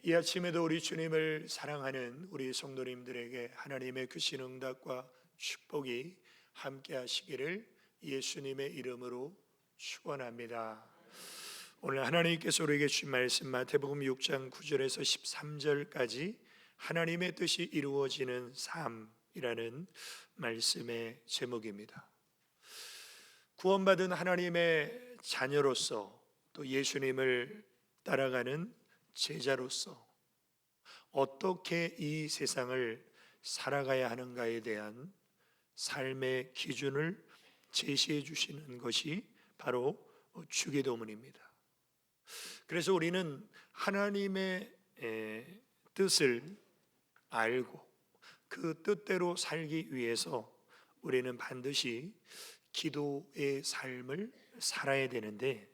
이 아침에도 우리 주님을 사랑하는 우리 성도님들에게 하나님의 크신 응답과 축복이 함께 하시기를 예수님의 이름으로 축원합니다. 오늘 하나님께서 우리에게 주신 말씀 마태복음 6장 9절에서 13절까지 하나님의 뜻이 이루어지는 삶이라는 말씀의 제목입니다. 구원받은 하나님의 자녀로서 또 예수님을 따라가는 제자로서 어떻게 이 세상을 살아가야 하는가에 대한 삶의 기준을 제시해 주시는 것이 바로 주기도문입니다. 그래서 우리는 하나님의 뜻을 알고 그 뜻대로 살기 위해서 우리는 반드시 기도의 삶을 살아야 되는데,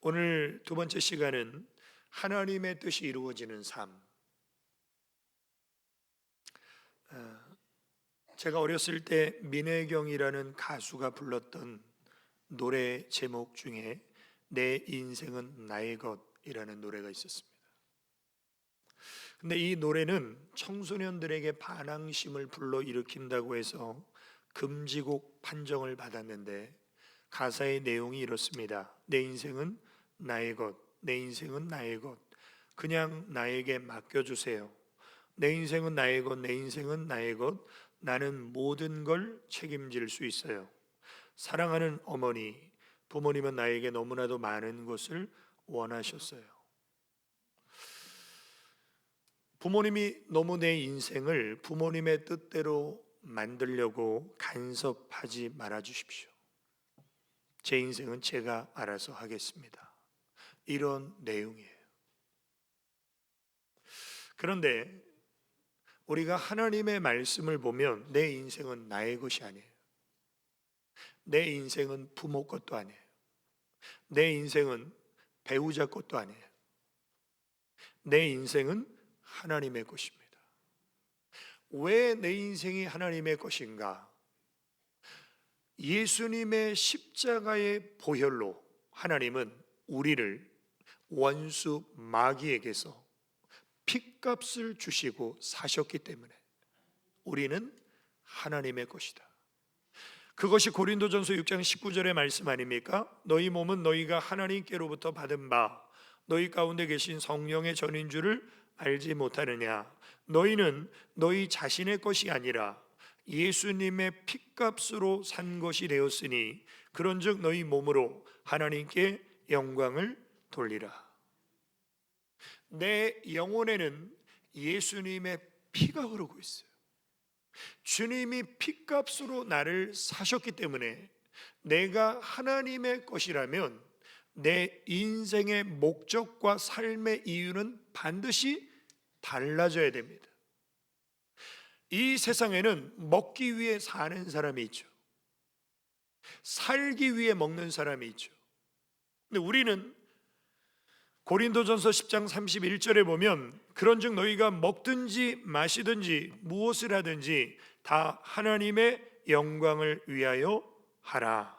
오늘 두 번째 시간은 하나님의 뜻이 이루어지는 삶. 제가 어렸을 때 민혜경이라는 가수가 불렀던 노래 제목 중에 내 인생은 나의 것이라는 노래가 있었습니다. 근데 이 노래는 청소년들에게 반항심을 불러일으킨다고 해서 금지곡 판정을 받았는데, 가사의 내용이 이렇습니다. 내 인생은 나의 것, 내 인생은 나의 것, 그냥 나에게 맡겨주세요. 내 인생은 나의 것, 내 인생은 나의 것, 나는 모든 걸 책임질 수 있어요. 사랑하는 어머니, 부모님은 나에게 너무나도 많은 것을 원하셨어요. 부모님이 너무 내 인생을 부모님의 뜻대로 만들려고 간섭하지 말아 주십시오. 제 인생은 제가 알아서 하겠습니다. 이런 내용이에요. 그런데 우리가 하나님의 말씀을 보면 내 인생은 나의 것이 아니에요. 내 인생은 부모 것도 아니에요. 내 인생은 배우자 것도 아니에요. 내 인생은 하나님의 것입니다. 왜 내 인생이 하나님의 것인가? 예수님의 십자가의 보혈로 하나님은 우리를 원수 마귀에게서 핏값을 주시고 사셨기 때문에 우리는 하나님의 것이다. 그것이 고린도전서 6장 19절의 말씀 아닙니까? 너희 몸은 너희가 하나님께로부터 받은 바 너희 가운데 계신 성령의 전인 줄을 알지 못하느냐? 너희는 너희 자신의 것이 아니라 예수님의 핏값으로 산 것이 되었으니 그런즉 너희 몸으로 하나님께 영광을 돌리라. 내 영혼에는 예수님의 피가 흐르고 있어요. 주님이 핏값으로 나를 사셨기 때문에 내가 하나님의 것이라면 내 인생의 목적과 삶의 이유는 반드시 달라져야 됩니다. 이 세상에는 먹기 위해 사는 사람이 있죠. 살기 위해 먹는 사람이 있죠. 근데 우리는 고린도전서 10장 31절에 보면 그런즉 너희가 먹든지 마시든지 무엇을 하든지 다 하나님의 영광을 위하여 하라.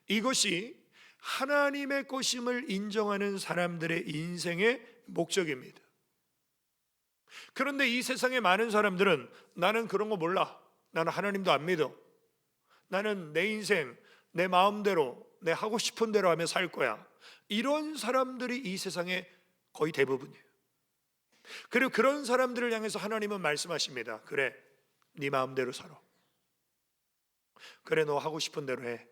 이것이 하나님의 것임을 인정하는 사람들의 인생의 목적입니다. 그런데 이 세상의 많은 사람들은 나는 그런 거 몰라, 나는 하나님도 안 믿어, 나는 내 인생 내 마음대로 내 하고 싶은 대로 하며 살 거야, 이런 사람들이 이 세상에 거의 대부분이에요. 그리고 그런 사람들을 향해서 하나님은 말씀하십니다. 그래, 네 마음대로 살아. 그래, 너 하고 싶은 대로 해.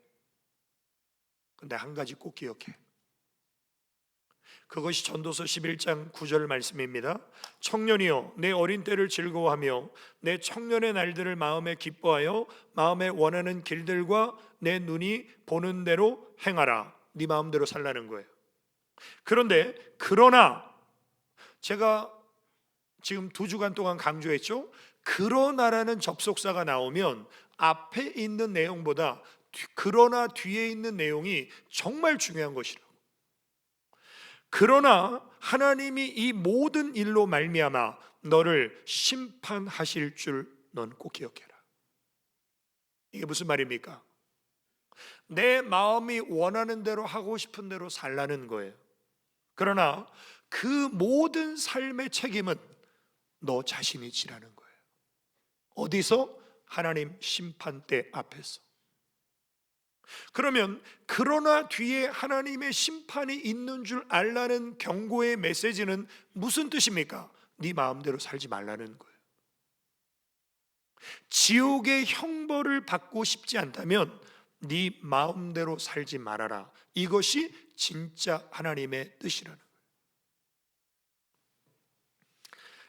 근데 한 가지 꼭 기억해. 그것이 전도서 11장 9절 말씀입니다. 청년이여, 내 어린 때를 즐거워하며 내 청년의 날들을 마음에 기뻐하여 마음에 원하는 길들과 내 눈이 보는 대로 행하라. 네 마음대로 살라는 거예요. 그러나 제가 지금 2주간 동안 강조했죠. 그러나라는 접속사가 나오면 앞에 있는 내용보다 그러나 뒤에 있는 내용이 정말 중요한 것이라고. 그러나 하나님이 이 모든 일로 말미암아 너를 심판하실 줄 넌 꼭 기억해라. 이게 무슨 말입니까? 내 마음이 원하는 대로 하고 싶은 대로 살라는 거예요. 그러나 그 모든 삶의 책임은 너 자신이 지라는 거예요. 어디서? 하나님 심판대 앞에서. 그러면 그러나 뒤에 하나님의 심판이 있는 줄 알라는 경고의 메시지는 무슨 뜻입니까? 네 마음대로 살지 말라는 거예요. 지옥의 형벌을 받고 싶지 않다면 네 마음대로 살지 말아라. 이것이 진짜 하나님의 뜻이라는 거예요.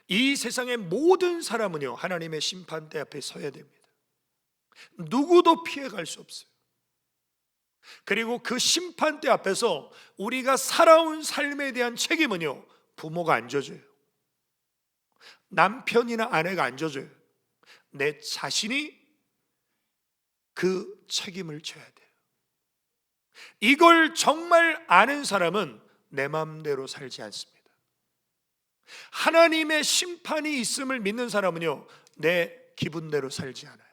이 세상의 모든 사람은요, 하나님의 심판대 앞에 서야 됩니다. 누구도 피해갈 수 없어요. 그리고 그 심판대 앞에서 우리가 살아온 삶에 대한 책임은요, 부모가 안 져줘요. 남편이나 아내가 안 져줘요. 내 자신이 그 책임을 져야 돼요. 이걸 정말 아는 사람은 내 마음대로 살지 않습니다. 하나님의 심판이 있음을 믿는 사람은요, 내 기분대로 살지 않아요.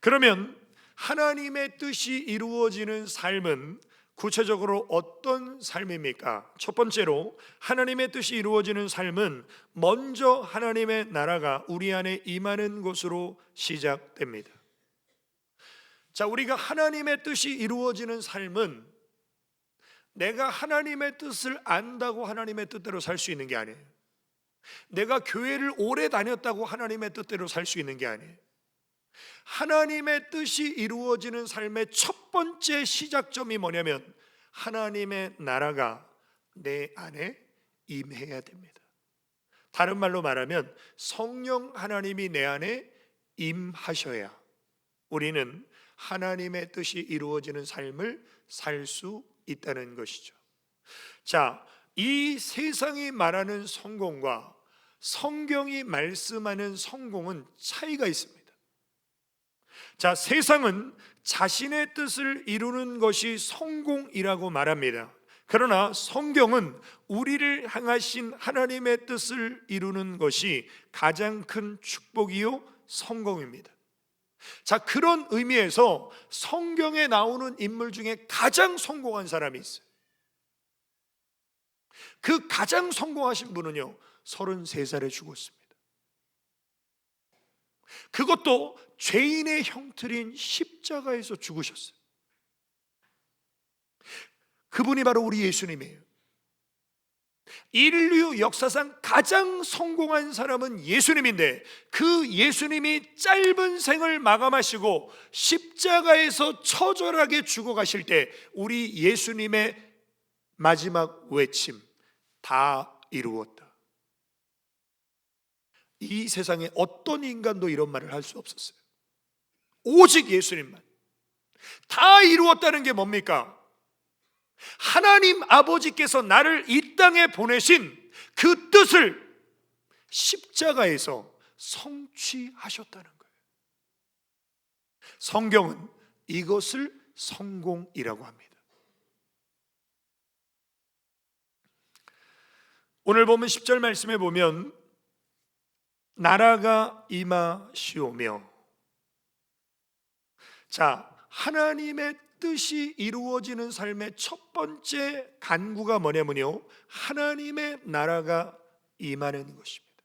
그러면 하나님의 뜻이 이루어지는 삶은 구체적으로 어떤 삶입니까? 첫 번째로 하나님의 뜻이 이루어지는 삶은 먼저 하나님의 나라가 우리 안에 임하는 것으로 시작됩니다. 자, 우리가 하나님의 뜻이 이루어지는 삶은 내가 하나님의 뜻을 안다고 하나님의 뜻대로 살 수 있는 게 아니에요. 내가 교회를 오래 다녔다고 하나님의 뜻대로 살 수 있는 게 아니에요. 하나님의 뜻이 이루어지는 삶의 첫 번째 시작점이 뭐냐면 하나님의 나라가 내 안에 임해야 됩니다. 다른 말로 말하면 성령 하나님이 내 안에 임하셔야 우리는 하나님의 뜻이 이루어지는 삶을 살 수 있다는 것이죠. 자, 이 세상이 말하는 성공과 성경이 말씀하는 성공은 차이가 있습니다. 자, 세상은 자신의 뜻을 이루는 것이 성공이라고 말합니다. 그러나 성경은 우리를 향하신 하나님의 뜻을 이루는 것이 가장 큰 축복이요 성공입니다. 자, 그런 의미에서 성경에 나오는 인물 중에 가장 성공한 사람이 있어요. 그 가장 성공하신 분은요, 33살에 죽었습니다. 그것도 죄인의 형틀인 십자가에서 죽으셨어요. 그분이 바로 우리 예수님이에요. 인류 역사상 가장 성공한 사람은 예수님인데 그 예수님이 짧은 생을 마감하시고 십자가에서 처절하게 죽어가실 때 우리 예수님의 마지막 외침, 다 이루었다. 이 세상에 어떤 인간도 이런 말을 할 수 없었어요. 오직 예수님만. 다 이루었다는 게 뭡니까? 하나님 아버지께서 나를 이 땅에 보내신 그 뜻을 십자가에서 성취하셨다는 거예요. 성경은 이것을 성공이라고 합니다. 오늘 보면 10절 말씀에 보면 나라가 임하시오며, 자, 하나님의 뜻이 이루어지는 삶의 첫 번째 간구가 뭐냐면요, 하나님의 나라가 임하는 것입니다.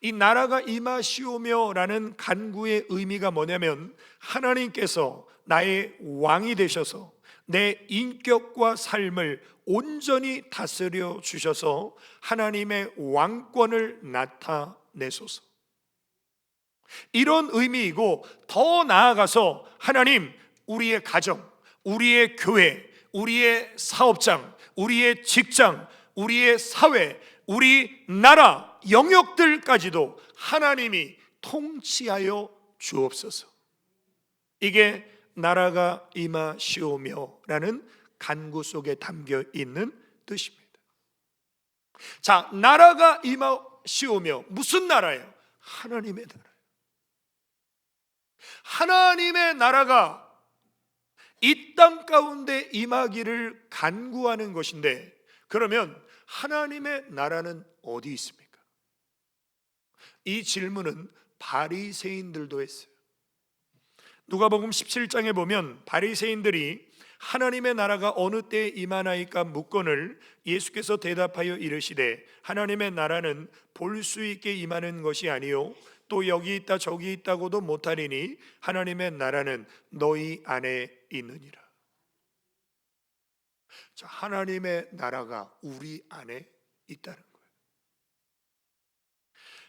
이 나라가 임하시오며 라는 간구의 의미가 뭐냐면 하나님께서 나의 왕이 되셔서 내 인격과 삶을 온전히 다스려 주셔서 하나님의 왕권을 나타내소서, 이런 의미이고, 더 나아가서 하나님, 우리의 가정, 우리의 교회, 우리의 사업장, 우리의 직장, 우리의 사회, 우리 나라 영역들까지도 하나님이 통치하여 주옵소서. 이게 나라가 임하시오며 라는 간구 속에 담겨 있는 뜻입니다. 자, 나라가 임하시오며, 무슨 나라예요? 하나님의 나라예요. 하나님의 나라가 이 땅 가운데 임하기를 간구하는 것인데, 그러면 하나님의 나라는 어디 있습니까? 이 질문은 바리새인들도 했어요. 누가복음 17장에 보면 바리새인들이 하나님의 나라가 어느 때에 임하나이까 묻거늘 예수께서 대답하여 이르시되 하나님의 나라는 볼 수 있게 임하는 것이 아니요 또 여기 있다 저기 있다고도 못하리니 하나님의 나라는 너희 안에 있느니라. 자, 하나님의 나라가 우리 안에 있다는 거예요.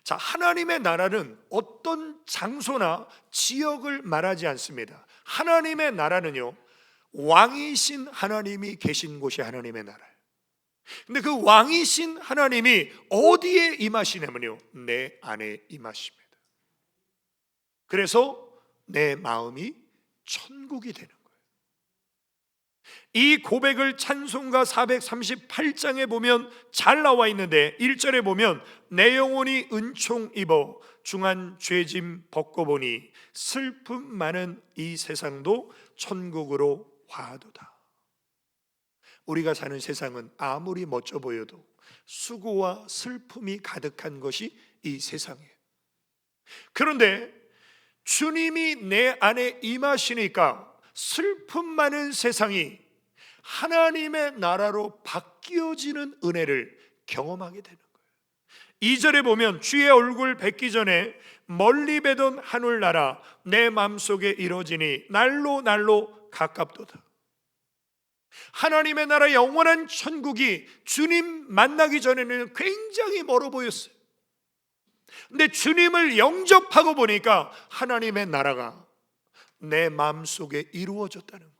자, 하나님의 나라는 어떤 장소나 지역을 말하지 않습니다. 하나님의 나라는요, 왕이신 하나님이 계신 곳이 하나님의 나라예요. 근데 그 왕이신 하나님이 어디에 임하시냐면요, 내 안에 임하십니다. 그래서 내 마음이 천국이 되는 거예요. 이 고백을 찬송가 438장에 보면 잘 나와 있는데 1절에 보면 내 영혼이 은총 입어 중한 죄짐 벗고 보니 슬픔 많은 이 세상도 천국으로 화하도다. 우리가 사는 세상은 아무리 멋져 보여도 수고와 슬픔이 가득한 것이 이 세상이에요. 그런데 주님이 내 안에 임하시니까 슬픔 많은 세상이 하나님의 나라로 바뀌어지는 은혜를 경험하게 되는 거예요. 2절에 보면 주의 얼굴 뵙기 전에 멀리 뵈던 하늘나라 내 마음속에 이루어지니 날로 날로 가깝도다. 하나님의 나라 영원한 천국이 주님 만나기 전에는 굉장히 멀어 보였어요. 근데 주님을 영접하고 보니까 하나님의 나라가 내 마음속에 이루어졌다는 거예요.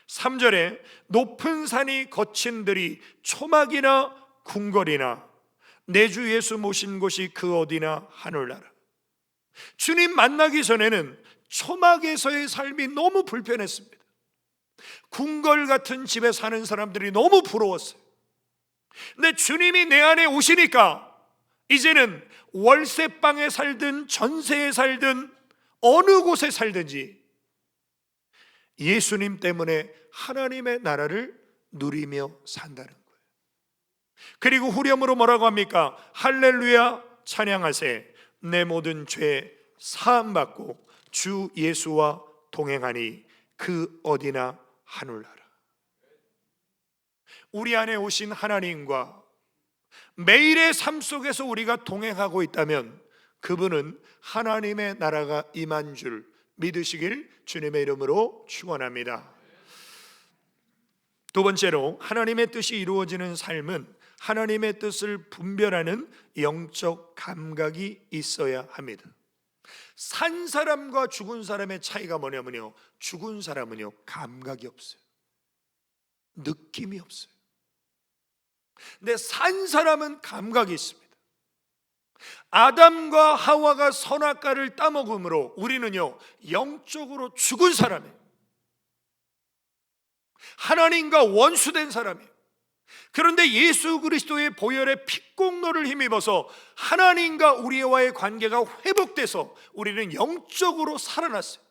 3절에 높은 산이 거친 들이 초막이나 궁궐이나 내 주 예수 모신 곳이 그 어디나 하늘나라. 주님 만나기 전에는 초막에서의 삶이 너무 불편했습니다. 궁궐 같은 집에 사는 사람들이 너무 부러웠어요. 근데 주님이 내 안에 오시니까 이제는 월세방에 살든 전세에 살든 어느 곳에 살든지 예수님 때문에 하나님의 나라를 누리며 산다는 거예요. 그리고 후렴으로 뭐라고 합니까? 할렐루야 찬양하세 내 모든 죄 사함받고 주 예수와 동행하니 그 어디나 하늘나라. 우리 안에 오신 하나님과 매일의 삶 속에서 우리가 동행하고 있다면 그분은 하나님의 나라가 임한 줄 믿으시길 주님의 이름으로 축원합니다. 두 번째로 하나님의 뜻이 이루어지는 삶은 하나님의 뜻을 분별하는 영적 감각이 있어야 합니다. 산 사람과 죽은 사람의 차이가 뭐냐면요, 죽은 사람은요 감각이 없어요. 느낌이 없어요. 근데 산 사람은 감각이 있습니다. 아담과 하와가 선악과를 따먹음으로 우리는요 영적으로 죽은 사람이에요. 하나님과 원수된 사람이에요. 그런데 예수 그리스도의 보혈의 피공로를 힘입어서 하나님과 우리와의 관계가 회복돼서 우리는 영적으로 살아났어요.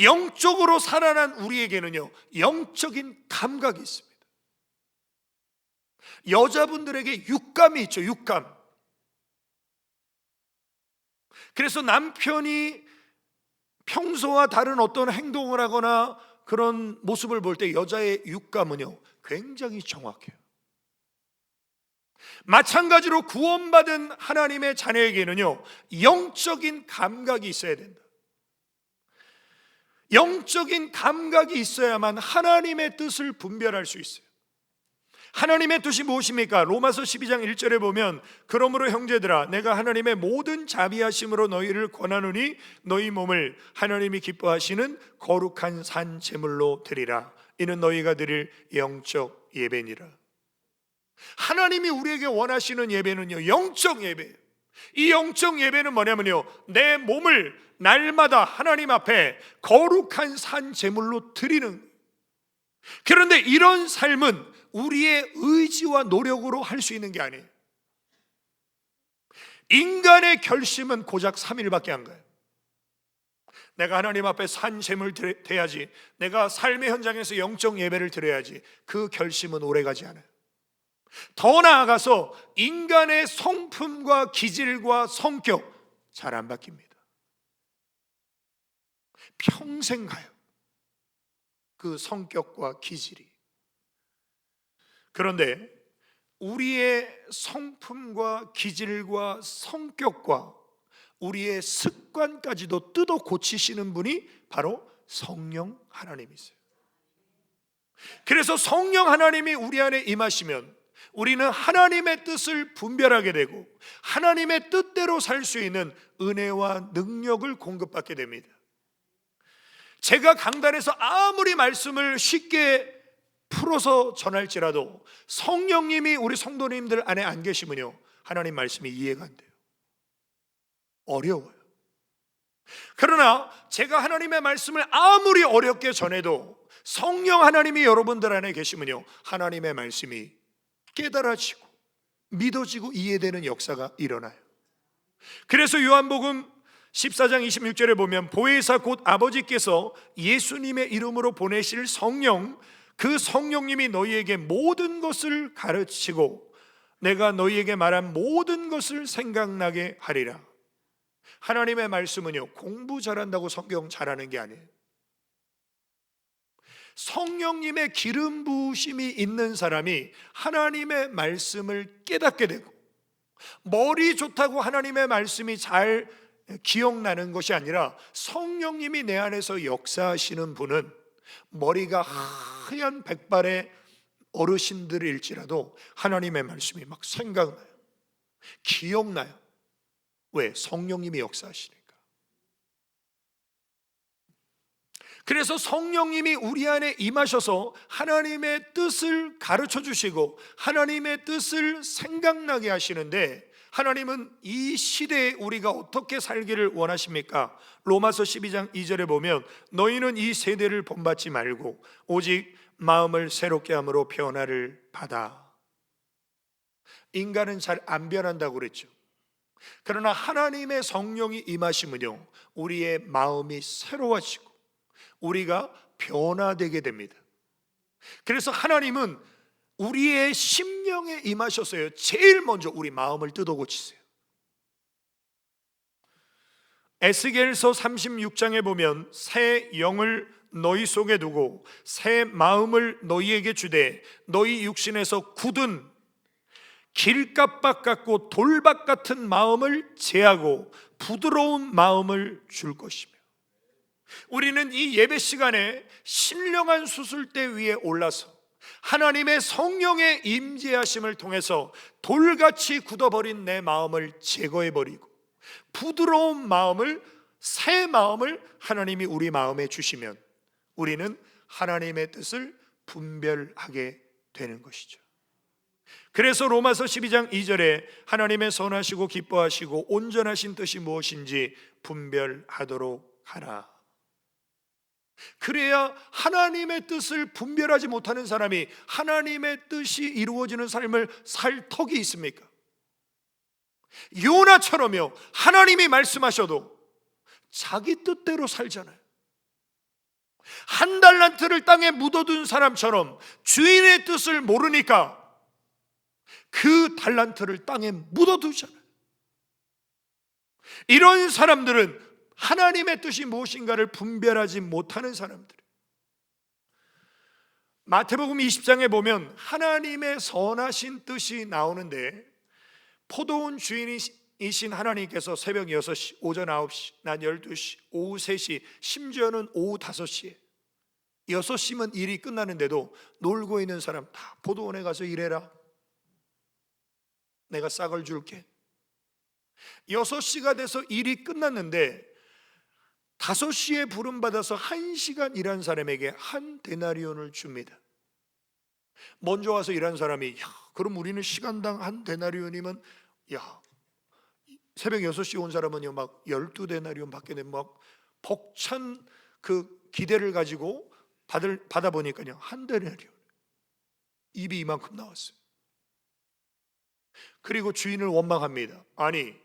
영적으로 살아난 우리에게는요 영적인 감각이 있습니다. 여자분들에게 육감이 있죠. 육감. 그래서 남편이 평소와 다른 어떤 행동을 하거나 그런 모습을 볼 때 여자의 육감은요 굉장히 정확해요. 마찬가지로 구원받은 하나님의 자녀에게는요 영적인 감각이 있어야 된다. 영적인 감각이 있어야만 하나님의 뜻을 분별할 수 있어요. 하나님의 뜻이 무엇입니까? 로마서 12장 1절에 보면 그러므로 형제들아 내가 하나님의 모든 자비하심으로 너희를 권하노니 너희 몸을 하나님이 기뻐하시는 거룩한 산 제물로 드리라. 이는 너희가 드릴 영적 예배니라. 하나님이 우리에게 원하시는 예배는요 영적 예배예요. 이 영적 예배는 뭐냐면요 내 몸을 날마다 하나님 앞에 거룩한 산 제물로 드리는. 그런데 이런 삶은 우리의 의지와 노력으로 할 수 있는 게 아니에요. 인간의 결심은 고작 3일밖에 안 가요. 내가 하나님 앞에 산 제물 드려야지, 내가 삶의 현장에서 영적 예배를 드려야지, 그 결심은 오래가지 않아요. 더 나아가서 인간의 성품과 기질과 성격 잘 안 바뀝니다. 평생 가요. 그 성격과 기질이. 그런데 우리의 성품과 기질과 성격과 우리의 습관까지도 뜯어 고치시는 분이 바로 성령 하나님이세요. 그래서 성령 하나님이 우리 안에 임하시면 우리는 하나님의 뜻을 분별하게 되고 하나님의 뜻대로 살 수 있는 은혜와 능력을 공급받게 됩니다. 제가 강단에서 아무리 말씀을 쉽게 풀어서 전할지라도 성령님이 우리 성도님들 안에 안 계시면요, 하나님 말씀이 이해가 안 돼요. 어려워요. 그러나 제가 하나님의 말씀을 아무리 어렵게 전해도 성령 하나님이 여러분들 안에 계시면요, 하나님의 말씀이 깨달아지고 믿어지고 이해되는 역사가 일어나요. 그래서 요한복음 14장 26절에 보면 보혜사 곧 아버지께서 예수님의 이름으로 보내실 성령, 그 성령님이 너희에게 모든 것을 가르치고 내가 너희에게 말한 모든 것을 생각나게 하리라. 하나님의 말씀은요, 공부 잘한다고 성경 잘하는 게 아니에요. 성령님의 기름 부으심이 있는 사람이 하나님의 말씀을 깨닫게 되고, 머리 좋다고 하나님의 말씀이 잘 기억나는 것이 아니라 성령님이 내 안에서 역사하시는 분은 머리가 하얀 백발의 어르신들일지라도 하나님의 말씀이 막 생각나요. 기억나요. 왜? 성령님이 역사하시니까. 그래서 성령님이 우리 안에 임하셔서 하나님의 뜻을 가르쳐 주시고 하나님의 뜻을 생각나게 하시는데, 하나님은 이 시대에 우리가 어떻게 살기를 원하십니까? 로마서 12장 2절에 보면 너희는 이 세대를 본받지 말고 오직 마음을 새롭게 함으로 변화를 받아. 인간은 잘 안 변한다고 그랬죠. 그러나 하나님의 성령이 임하시면요, 우리의 마음이 새로워지고 우리가 변화되게 됩니다. 그래서 하나님은 우리의 심령에 임하셔서요, 제일 먼저 우리 마음을 뜯어 고치세요. 에스겔서 36장에 보면 새 영을 너희 속에 두고 새 마음을 너희에게 주되 너희 육신에서 굳은 길갑박 같고 돌박 같은 마음을 제하고 부드러운 마음을 줄 것이며. 우리는 이 예배 시간에 신령한 수술대 위에 올라서 하나님의 성령의 임재하심을 통해서 돌같이 굳어버린 내 마음을 제거해버리고 부드러운 마음을, 새 마음을 하나님이 우리 마음에 주시면 우리는 하나님의 뜻을 분별하게 되는 것이죠. 그래서 로마서 12장 2절에 하나님의 선하시고 기뻐하시고 온전하신 뜻이 무엇인지 분별하도록 하라. 그래야 하나님의 뜻을 분별하지 못하는 사람이 하나님의 뜻이 이루어지는 삶을 살 턱이 있습니까? 요나처럼요, 하나님이 말씀하셔도 자기 뜻대로 살잖아요. 한 달란트를 땅에 묻어둔 사람처럼 주인의 뜻을 모르니까 그 달란트를 땅에 묻어두잖아요. 이런 사람들은 하나님의 뜻이 무엇인가를 분별하지 못하는 사람들. 마태복음 20장에 보면 하나님의 선하신 뜻이 나오는데, 포도원 주인이신 하나님께서 새벽 6시, 오전 9시, 낮 12시, 오후 3시, 심지어는 오후 5시에 6시면 일이 끝나는데도 놀고 있는 사람 다 포도원에 가서 일해라, 내가 싹을 줄게. 6시가 돼서 일이 끝났는데 5시에 부름받아서 1시간 일한 사람에게 한 데나리온을 줍니다. 먼저 와서 일한 사람이, 그럼 우리는 시간당 한 데나리온이면, 새벽 6시 온 사람은요 막 12데나리온 받게 되면 막 벅찬 그 기대를 가지고 받아보니까요 한 데나리온, 입이 이만큼 나왔어요. 그리고 주인을 원망합니다. 아니,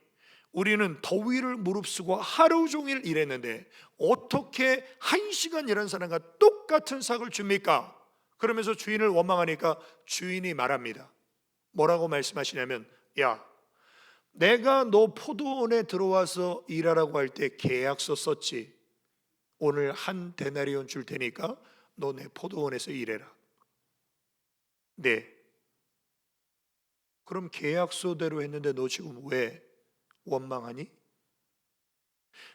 우리는 더위를 무릅쓰고 하루 종일 일했는데 어떻게 1시간 일한 사람과 똑같은 삭을 줍니까? 그러면서 주인을 원망하니까 주인이 말합니다. 뭐라고 말씀하시냐면, 야, 내가 너 포도원에 들어와서 일하라고 할 때 계약서 썼지. 오늘 한 데나리온 줄 테니까 너 내 포도원에서 일해라. 네. 그럼 계약서대로 했는데 너 지금 왜 원망하니?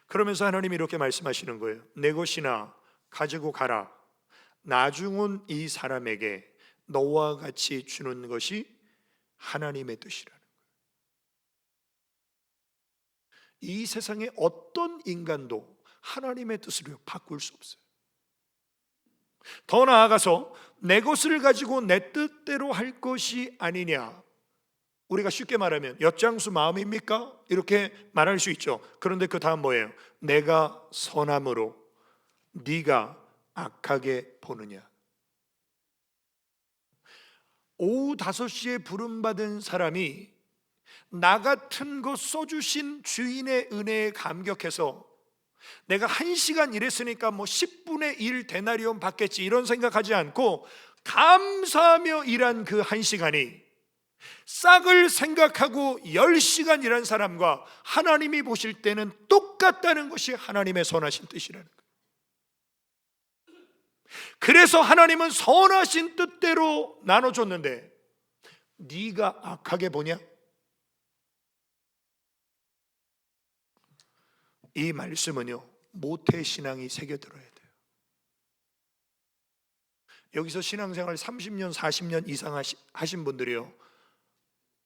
그러면서 하나님이 이렇게 말씀하시는 거예요. 내 것이나 가지고 가라. 나중은 이 사람에게 너와 같이 주는 것이 하나님의 뜻이라는 거예요. 이 세상에 어떤 인간도 하나님의 뜻을 바꿀 수 없어요. 더 나아가서 내 것을 가지고 내 뜻대로 할 것이 아니냐, 우리가 쉽게 말하면 엿장수 마음입니까? 이렇게 말할 수 있죠. 그런데 그 다음 뭐예요? 내가 선함으로 네가 악하게 보느냐. 오후 5시에 부름받은 사람이 나 같은 거 써주신 주인의 은혜에 감격해서 내가 1시간 일했으니까 뭐 10분의 1 데나리온 받겠지 이런 생각하지 않고 감사하며 일한 그 1시간이 싹을 생각하고 10시간 일한 사람과 하나님이 보실 때는 똑같다는 것이 하나님의 선하신 뜻이라는 거예요. 그래서 하나님은 선하신 뜻대로 나눠줬는데 네가 악하게 보냐? 이 말씀은요, 모태신앙이 새겨들어야 돼요. 여기서 신앙생활 30년 40년 이상 하신 분들이요,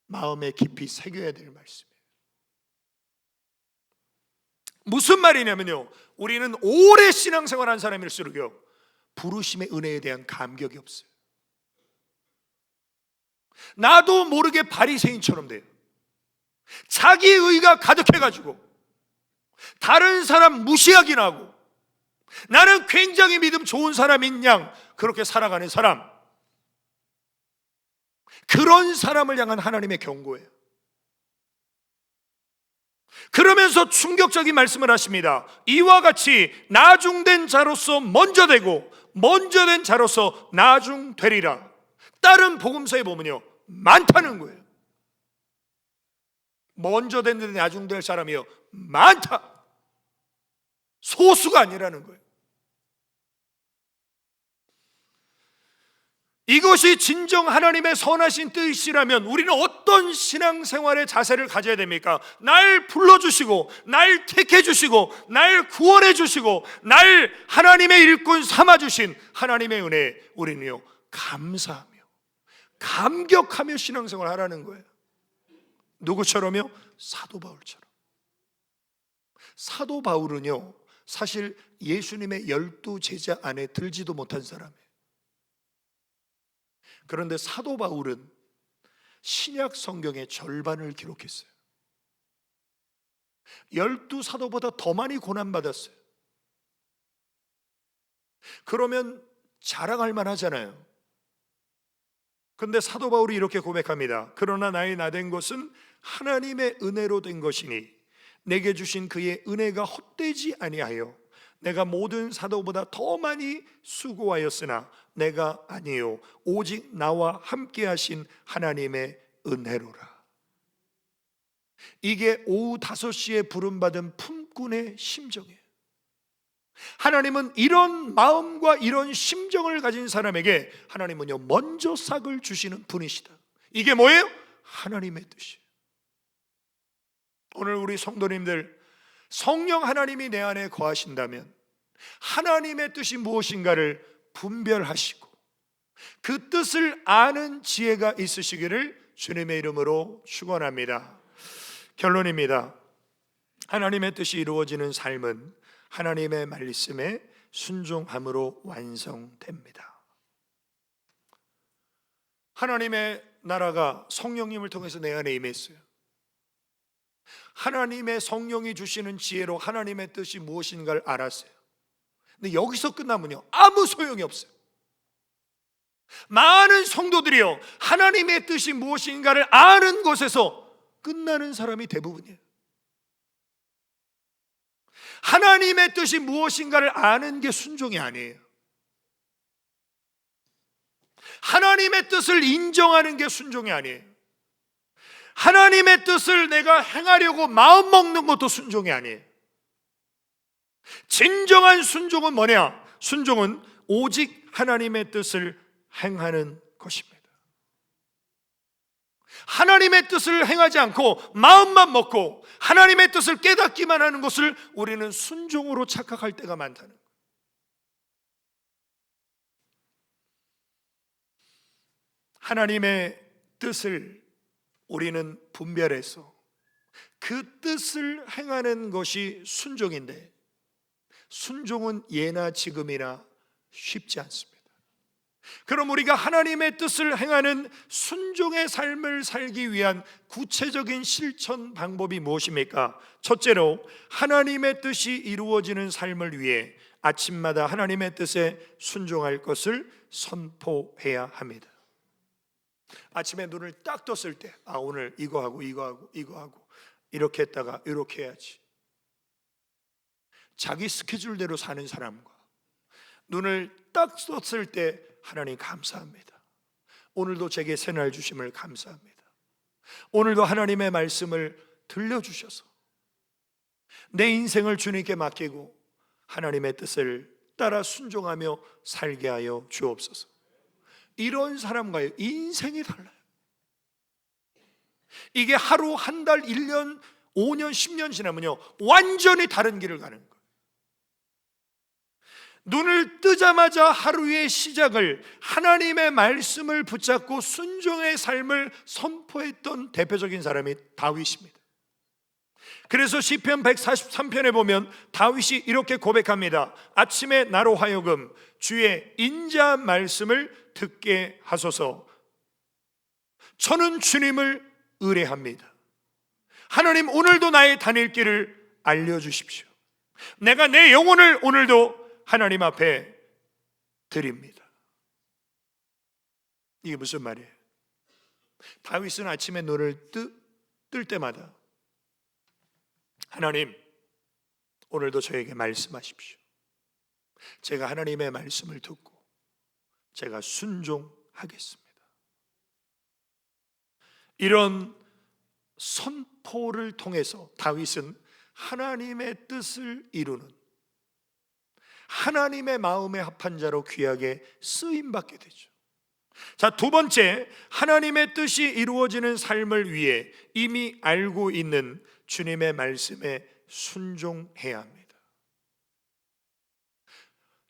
마음에 깊이 새겨야 될 말씀이에요. 무슨 말이냐면요, 우리는 오래 신앙생활한 사람일수록요 부르심의 은혜에 대한 감격이 없어요. 나도 모르게 바리새인처럼 돼요. 자기 의가 가득해가지고 다른 사람 무시하긴 하고 나는 굉장히 믿음 좋은 사람인 양 그렇게 살아가는 사람, 그런 사람을 향한 하나님의 경고예요. 그러면서 충격적인 말씀을 하십니다. 이와 같이 나중된 자로서 먼저 되고 먼저 된 자로서 나중되리라. 다른 복음서에 보면요 많다는 거예요. 먼저 됐는데 나중될 사람이요 많다. 소수가 아니라는 거예요. 이것이 진정 하나님의 선하신 뜻이라면 우리는 어떤 신앙생활의 자세를 가져야 됩니까? 날 불러주시고 날 택해주시고 날 구원해주시고 날 하나님의 일꾼 삼아주신 하나님의 은혜에 우리는요 감사하며 감격하며 신앙생활을 하라는 거예요. 누구처럼요? 사도 바울처럼. 사도 바울은요 사실 예수님의 12 제자 안에 들지도 못한 사람이에요. 그런데 사도 바울은 신약 성경의 절반을 기록했어요. 12 사도보다 더 많이 고난받았어요. 그러면 자랑할 만하잖아요. 그런데 사도 바울이 이렇게 고백합니다. 그러나 나의 나된 것은 하나님의 은혜로 된 것이니 내게 주신 그의 은혜가 헛되지 아니하여 내가 모든 사도보다 더 많이 수고하였으나 내가 아니요 오직 나와 함께 하신 하나님의 은혜로라. 이게 오후 5시에 부름받은 품꾼의 심정이에요. 하나님은 이런 마음과 이런 심정을 가진 사람에게 하나님은요 먼저 싹을 주시는 분이시다. 이게 뭐예요? 하나님의 뜻이에요. 오늘 우리 성도님들, 성령 하나님이 내 안에 거하신다면 하나님의 뜻이 무엇인가를 분별하시고 그 뜻을 아는 지혜가 있으시기를 주님의 이름으로 축원합니다. 결론입니다. 하나님의 뜻이 이루어지는 삶은 하나님의 말씀에 순종함으로 완성됩니다. 하나님의 나라가 성령님을 통해서 내 안에 임했어요. 하나님의 성령이 주시는 지혜로 하나님의 뜻이 무엇인가를 알았어요. 근데 여기서 끝나면요 아무 소용이 없어요. 많은 성도들이요 하나님의 뜻이 무엇인가를 아는 것에서 끝나는 사람이 대부분이에요. 하나님의 뜻이 무엇인가를 아는 게 순종이 아니에요. 하나님의 뜻을 인정하는 게 순종이 아니에요. 하나님의 뜻을 내가 행하려고 마음 먹는 것도 순종이 아니에요. 진정한 순종은 뭐냐? 순종은 오직 하나님의 뜻을 행하는 것입니다. 하나님의 뜻을 행하지 않고 마음만 먹고 하나님의 뜻을 깨닫기만 하는 것을 우리는 순종으로 착각할 때가 많다는 거예요. 하나님의 뜻을 우리는 분별해서 그 뜻을 행하는 것이 순종인데, 순종은 예나 지금이나 쉽지 않습니다. 그럼 우리가 하나님의 뜻을 행하는 순종의 삶을 살기 위한 구체적인 실천 방법이 무엇입니까? 첫째로, 하나님의 뜻이 이루어지는 삶을 위해 아침마다 하나님의 뜻에 순종할 것을 선포해야 합니다. 아침에 눈을 딱 떴을 때, 오늘 이거 하고 이렇게 했다가 이렇게 해야지. 자기 스케줄대로 사는 사람과 눈을 딱 떴을 때 하나님 감사합니다. 오늘도 제게 새날 주심을 감사합니다. 오늘도 하나님의 말씀을 들려주셔서 내 인생을 주님께 맡기고 하나님의 뜻을 따라 순종하며 살게 하여 주옵소서. 이런 사람과의 인생이 달라요. 이게 하루, 한 달, 1년, 5년, 10년 지나면요 완전히 다른 길을 가는 거예요. 눈을 뜨자마자 하루의 시작을 하나님의 말씀을 붙잡고 순종의 삶을 선포했던 대표적인 사람이 다윗입니다. 그래서 시편 143편에 보면 다윗이 이렇게 고백합니다. 아침에 나로 하여금 주의 인자한 말씀을 듣게 하소서. 저는 주님을 의뢰합니다. 하나님, 오늘도 나의 다닐 길을 알려주십시오. 내가 내 영혼을 오늘도 하나님 앞에 드립니다. 이게 무슨 말이에요? 다윗은 아침에 눈을 뜰 때마다 하나님, 오늘도 저에게 말씀하십시오. 제가 하나님의 말씀을 듣고 제가 순종하겠습니다. 이런 선포를 통해서 다윗은 하나님의 뜻을 이루는, 하나님의 마음에 합한 자로 귀하게 쓰임받게 되죠. 자, 두 번째, 하나님의 뜻이 이루어지는 삶을 위해 이미 알고 있는 주님의 말씀에 순종해야 합니다.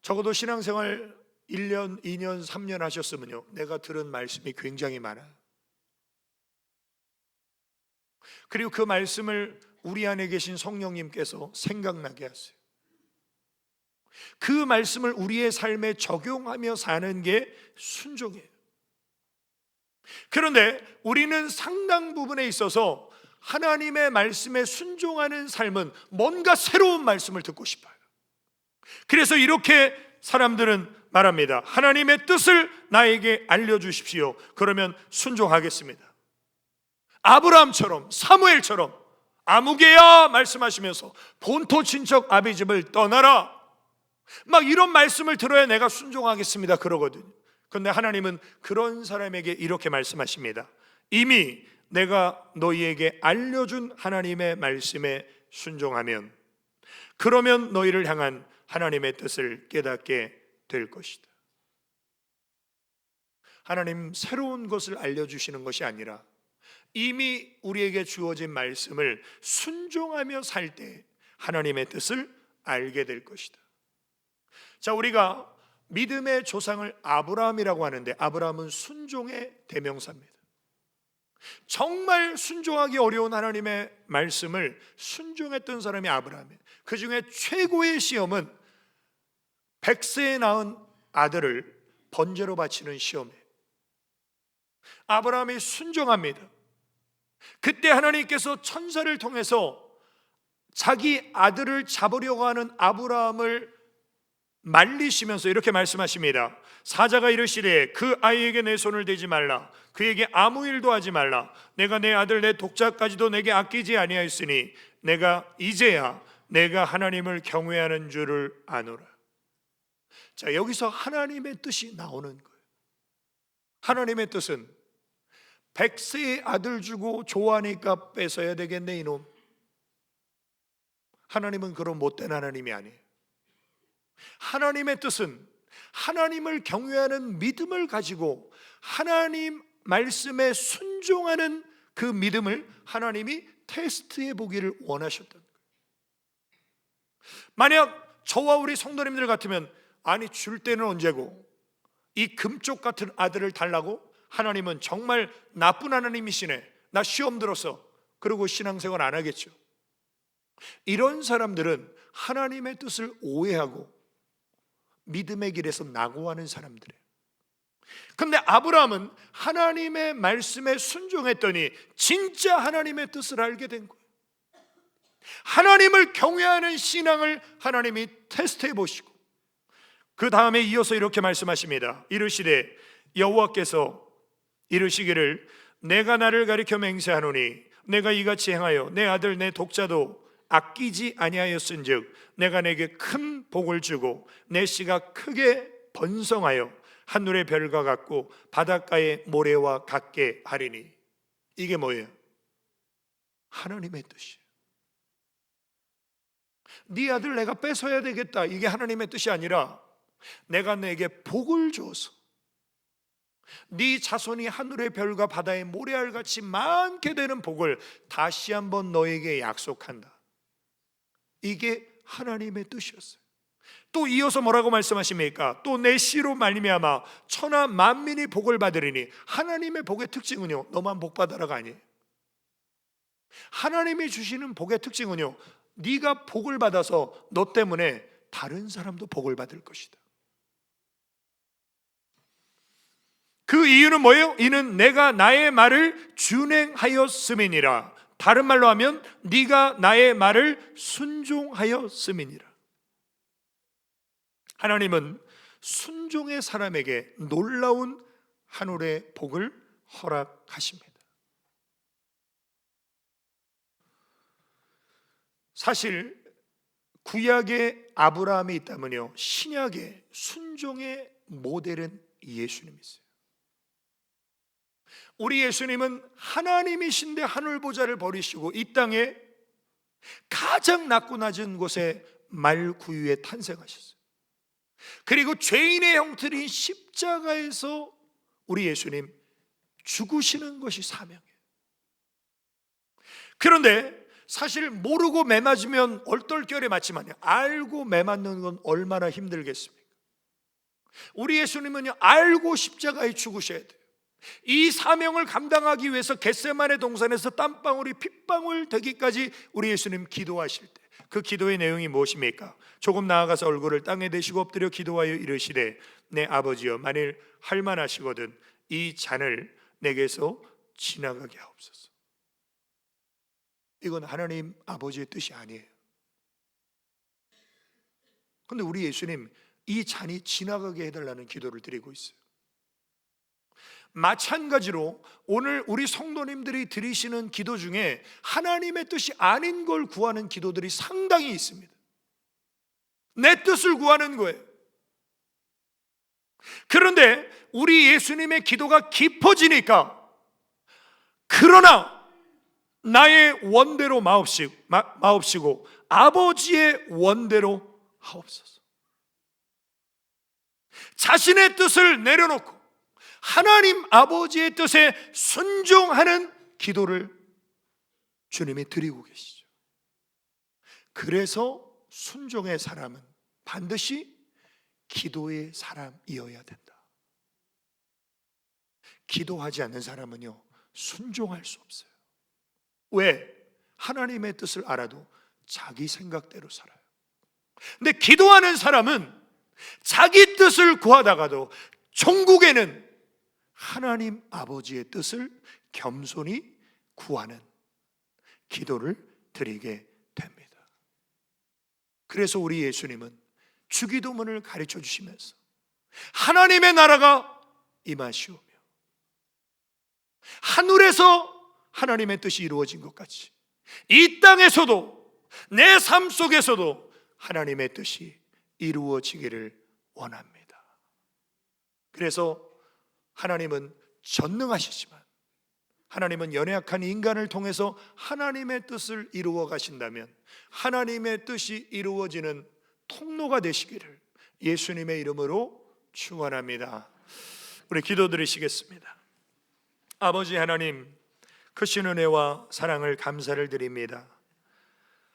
적어도 신앙생활 1년, 2년, 3년 하셨으면요 내가 들은 말씀이 굉장히 많아요. 그리고 그 말씀을 우리 안에 계신 성령님께서 생각나게 하세요. 그 말씀을 우리의 삶에 적용하며 사는 게 순종이에요. 그런데 우리는 상당 부분에 있어서 하나님의 말씀에 순종하는 삶은 뭔가 새로운 말씀을 듣고 싶어요. 그래서 이렇게 사람들은 말합니다. 하나님의 뜻을 나에게 알려주십시오. 그러면 순종하겠습니다. 아브라함처럼, 사무엘처럼 아무개야 말씀하시면서 본토 친척 아비 집을 떠나라, 막 이런 말씀을 들어야 내가 순종하겠습니다 그러거든요. 그런데 하나님은 그런 사람에게 이렇게 말씀하십니다. 이미 내가 너희에게 알려준 하나님의 말씀에 순종하면, 그러면 너희를 향한 하나님의 뜻을 깨닫게 될 것이다. 하나님 새로운 것을 알려주시는 것이 아니라 이미 우리에게 주어진 말씀을 순종하며 살 때 하나님의 뜻을 알게 될 것이다. 자, 우리가 믿음의 조상을 아브라함이라고 하는데 아브라함은 순종의 대명사입니다. 정말 순종하기 어려운 하나님의 말씀을 순종했던 사람이 아브라함이에요. 그 중에 최고의 시험은 100세에 낳은 아들을 번제로 바치는 시험이에요. 아브라함이 순종합니다. 그때 하나님께서 천사를 통해서 자기 아들을 잡으려고 하는 아브라함을 말리시면서 이렇게 말씀하십니다. 사자가 이르시되 그 아이에게 내 손을 대지 말라, 그에게 아무 일도 하지 말라. 내가 내 아들 내 독자까지도 내게 아끼지 아니하였으니 내가 이제야 내가 하나님을 경외하는 줄을 아노라. 자, 여기서 하나님의 뜻이 나오는 거예요. 하나님의 뜻은 100세의 아들 주고 좋아하니까 뺏어야 되겠네 이놈. 하나님은 그런 못된 하나님이 아니에요. 하나님의 뜻은 하나님을 경외하는 믿음을 가지고 하나님 말씀에 순종하는 그 믿음을 하나님이 테스트해 보기를 원하셨던 거예요. 만약 저와 우리 성도님들 같으면 아니 줄 때는 언제고 이 금쪽 같은 아들을 달라고? 하나님은 정말 나쁜 하나님이시네, 나 시험 들었어, 그러고 신앙생활 안 하겠죠. 이런 사람들은 하나님의 뜻을 오해하고 믿음의 길에서 낙오하는 사람들이에요. 근데 아브라함은 하나님의 말씀에 순종했더니 진짜 하나님의 뜻을 알게 된 거예요. 하나님을 경외하는 신앙을 하나님이 테스트해 보시고 그 다음에 이어서 이렇게 말씀하십니다. 이르시되 여호와께서 이르시기를 내가 나를 가리켜 맹세하노니 내가 이같이 행하여 내 아들 내 독자도 아끼지 아니하였은즉 내가 내게 큰 복을 주고 내 씨가 크게 번성하여 하늘의 별과 같고 바닷가의 모래와 같게 하리니. 이게 뭐예요? 하나님의 뜻이에요. 네 아들 내가 뺏어야 되겠다, 이게 하나님의 뜻이 아니라 내가 내게 복을 주어서 네 자손이 하늘의 별과 바다의 모래알같이 많게 되는 복을 다시 한번 너에게 약속한다. 이게 하나님의 뜻이었어요. 또 이어서 뭐라고 말씀하십니까? 또 내 씨로 말미암아 천하 만민이 복을 받으리니. 하나님의 복의 특징은요, 너만 복 받아라가 아니에요. 하나님이 주시는 복의 특징은요, 네가 복을 받아서 너 때문에 다른 사람도 복을 받을 것이다. 그 이유는 뭐예요? 이는 내가 나의 말을 준행하였음이니라. 다른 말로 하면 네가 나의 말을 순종하였음이니라. 하나님은 순종의 사람에게 놀라운 하늘의 복을 허락하십니다. 사실 구약의 아브라함이 있다면요, 신약의 순종의 모델은 예수님이세요. 우리 예수님은 하나님이신데 하늘 보좌를 버리시고 이 땅에 가장 낮고 낮은 곳에 말구유에 탄생하셨어요. 그리고 죄인의 형틀인 십자가에서 우리 예수님 죽으시는 것이 사명이에요. 그런데 사실 모르고 매 맞으면 얼떨결에 맞지만요, 알고 매 맞는 건 얼마나 힘들겠습니까? 우리 예수님은요, 알고 십자가에 죽으셔야 돼요. 이 사명을 감당하기 위해서 겟세마네 동산에서 땀방울이 핏방울 되기까지 우리 예수님 기도하실 때 그 기도의 내용이 무엇입니까? 조금 나아가서 얼굴을 땅에 대시고 엎드려 기도하여 이르시되 내 아버지여, 만일 할만하시거든 이 잔을 내게서 지나가게 하옵소서. 이건 하나님 아버지의 뜻이 아니에요. 그런데 우리 예수님 이 잔이 지나가게 해달라는 기도를 드리고 있어요. 마찬가지로 오늘 우리 성도님들이 드리시는 기도 중에 하나님의 뜻이 아닌 걸 구하는 기도들이 상당히 있습니다. 내 뜻을 구하는 거예요. 그런데 우리 예수님의 기도가 깊어지니까 그러나 나의 원대로 마옵시고 아버지의 원대로 하옵소서. 자신의 뜻을 내려놓고 하나님 아버지의 뜻에 순종하는 기도를 주님이 드리고 계시죠. 그래서 순종의 사람은 반드시 기도의 사람이어야 된다. 기도하지 않는 사람은요, 순종할 수 없어요. 왜? 하나님의 뜻을 알아도 자기 생각대로 살아요. 근데 기도하는 사람은 자기 뜻을 구하다가도 종국에는 하나님 아버지의 뜻을 겸손히 구하는 기도를 드리게 됩니다. 그래서 우리 예수님은 주기도문을 가르쳐 주시면서 하나님의 나라가 임하시오며 하늘에서 하나님의 뜻이 이루어진 것 같이 이 땅에서도 내 삶 속에서도 하나님의 뜻이 이루어지기를 원합니다. 그래서 하나님은 전능하시지만 하나님은 연약한 인간을 통해서 하나님의 뜻을 이루어 가신다면 하나님의 뜻이 이루어지는 통로가 되시기를 예수님의 이름으로 축원합니다. 우리 기도 드리시겠습니다. 아버지 하나님, 크신 은혜와 사랑을 감사를 드립니다.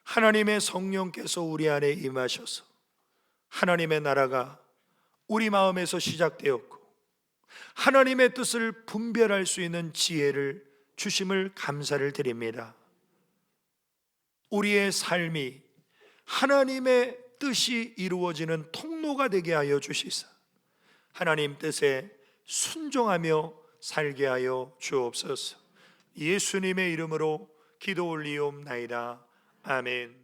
하나님의 성령께서 우리 안에 임하셔서 하나님의 나라가 우리 마음에서 시작되었고 하나님의 뜻을 분별할 수 있는 지혜를 주심을 감사를 드립니다. 우리의 삶이 하나님의 뜻이 이루어지는 통로가 되게 하여 주시사 하나님 뜻에 순종하며 살게 하여 주옵소서. 예수님의 이름으로 기도 올리옵나이다. 아멘.